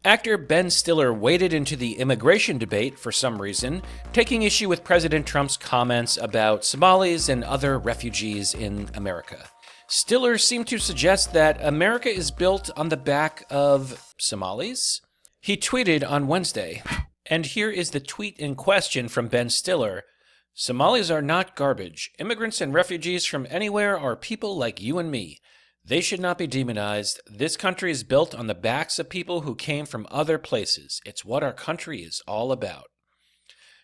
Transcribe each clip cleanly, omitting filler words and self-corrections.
Actor Ben Stiller waded into the immigration debate for some reason, taking issue with President Trump's comments about Somalis and other refugees in America. Stiller seemed to suggest that America is built on the back of Somalis. He tweeted on Wednesday, and here is the tweet in question from Ben Stiller. Somalis are not garbage. Immigrants and refugees from anywhere are people like you and me. They should not be demonized. This country is built on the backs of people who came from other places. It's what our country is all about.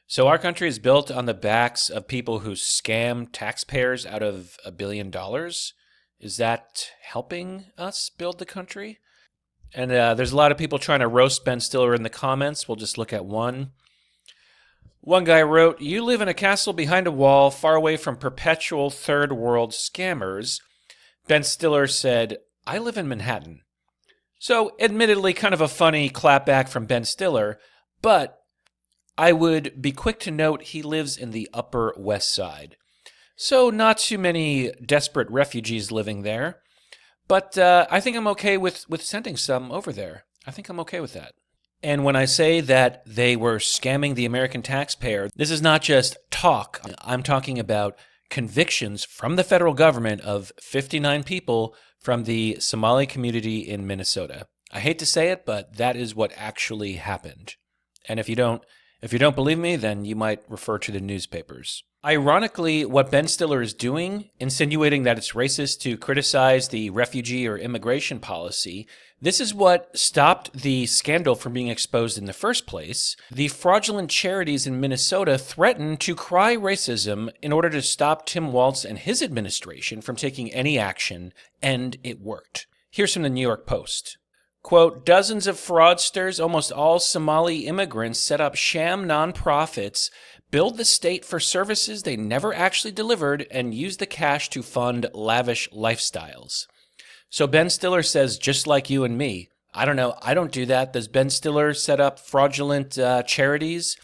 So our country is built on the backs of people who scam taxpayers out of $1 billion. Is that helping us build the country? And there's a lot of people trying to roast Ben Stiller in the comments. We'll just look at one. One guy wrote, "You live in a castle behind a wall, far away from perpetual third world scammers." Ben Stiller said, "I live in Manhattan." So, admittedly, kind of a funny clapback from Ben Stiller, but I would be quick to note he lives in the Upper West Side. So, not too many desperate refugees living there, but I think I'm okay with sending some over there. I think I'm okay with that. And when I say that they were scamming the American taxpayer, this is not just talk. I'm talking about convictions from the federal government of 59 people from the Somali community in Minnesota. I hate to say it, but that is what actually happened. And if you don't believe me, then you might refer to the newspapers. Ironically, what Ben Stiller is doing, insinuating that it's racist to criticize the refugee or immigration policy, this is what stopped the scandal from being exposed in the first place. The fraudulent charities in Minnesota threatened to cry racism in order to stop Tim Walz and his administration from taking any action, and it worked. Here's from the New York Post. Quote, "Dozens of fraudsters, almost all Somali immigrants, set up sham nonprofits, billed the state for services they never actually delivered, and used the cash to fund lavish lifestyles." So Ben Stiller says, just like you and me. I don't know. I don't do that. Does Ben Stiller set up fraudulent charities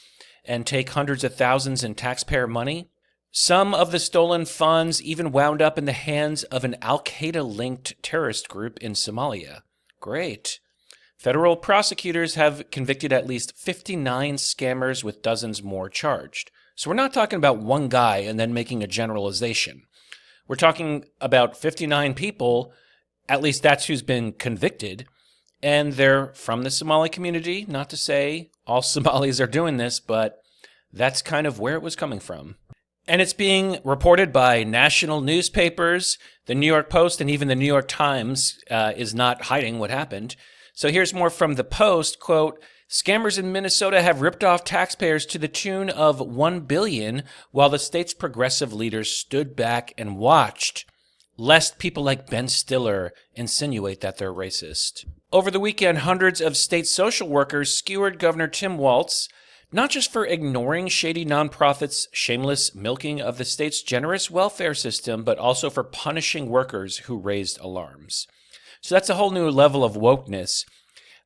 and take hundreds of thousands in taxpayer money? Some of the stolen funds even wound up in the hands of an Al-Qaeda-linked terrorist group in Somalia. Great. Federal prosecutors have convicted at least 59 scammers with dozens more charged. So we're not talking about one guy and then making a generalization. We're talking about 59 people, at least that's who's been convicted, and they're from the Somali community. Not to say all Somalis are doing this, but that's kind of where it was coming from. And it's being reported by national newspapers. The New York Post and even the New York Times is not hiding what happened. So here's more from the Post. Quote, "Scammers in Minnesota have ripped off taxpayers to the tune of $1 billion while the state's progressive leaders stood back and watched, lest people like Ben Stiller insinuate that they're racist." Over the weekend, hundreds of state social workers skewered Governor Tim Walz, not just for ignoring shady nonprofits' shameless milking of the state's generous welfare system, but also for punishing workers who raised alarms. So that's a whole new level of wokeness.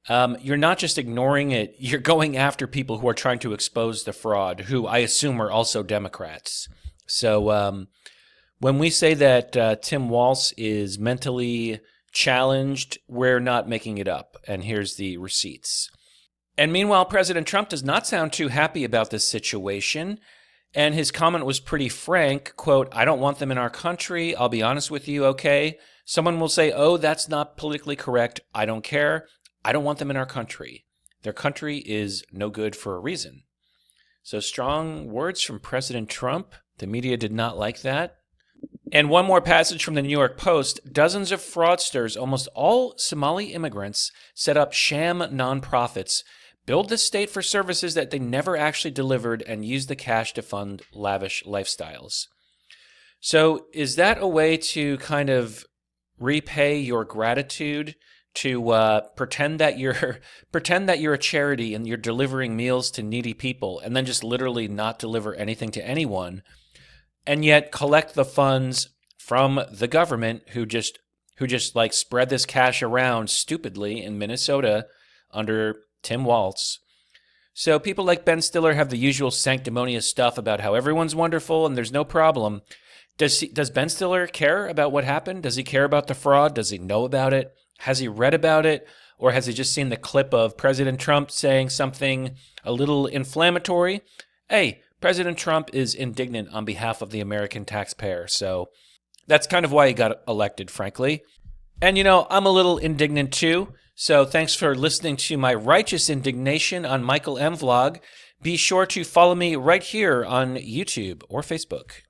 You're not just ignoring it, you're going after people who are trying to expose the fraud, who I assume are also Democrats. So when we say that Tim Walz is mentally challenged, we're not making it up. And here's the receipts. And meanwhile, President Trump does not sound too happy about this situation. And his comment was pretty frank. Quote, "I don't want them in our country. I'll be honest with you, okay? Someone will say, oh, that's not politically correct. I don't care. I don't want them in our country. Their country is no good for a reason." So strong words from President Trump. The media did not like that. And one more passage from the New York Post. "Dozens of fraudsters, almost all Somali immigrants, set up sham nonprofits, billed the state for services that they never actually delivered, and used the cash to fund lavish lifestyles." So is that a way to kind of repay your gratitude, to pretend that you're a charity and you're delivering meals to needy people and then just literally not deliver anything to anyone, and yet collect the funds from the government who just like spread this cash around stupidly in Minnesota under Tim Walz? So people like Ben Stiller have the usual sanctimonious stuff about how everyone's wonderful and there's no problem. Does Ben Stiller care about what happened? Does he care about the fraud? Does he know about it? Has he read about it? Or has he just seen the clip of President Trump saying something a little inflammatory? Hey, President Trump is indignant on behalf of the American taxpayer, so that's kind of why he got elected, frankly. And I'm a little indignant too, so thanks for listening to my righteous indignation on Michael M. Vlog. Be sure to follow me right here on YouTube or Facebook.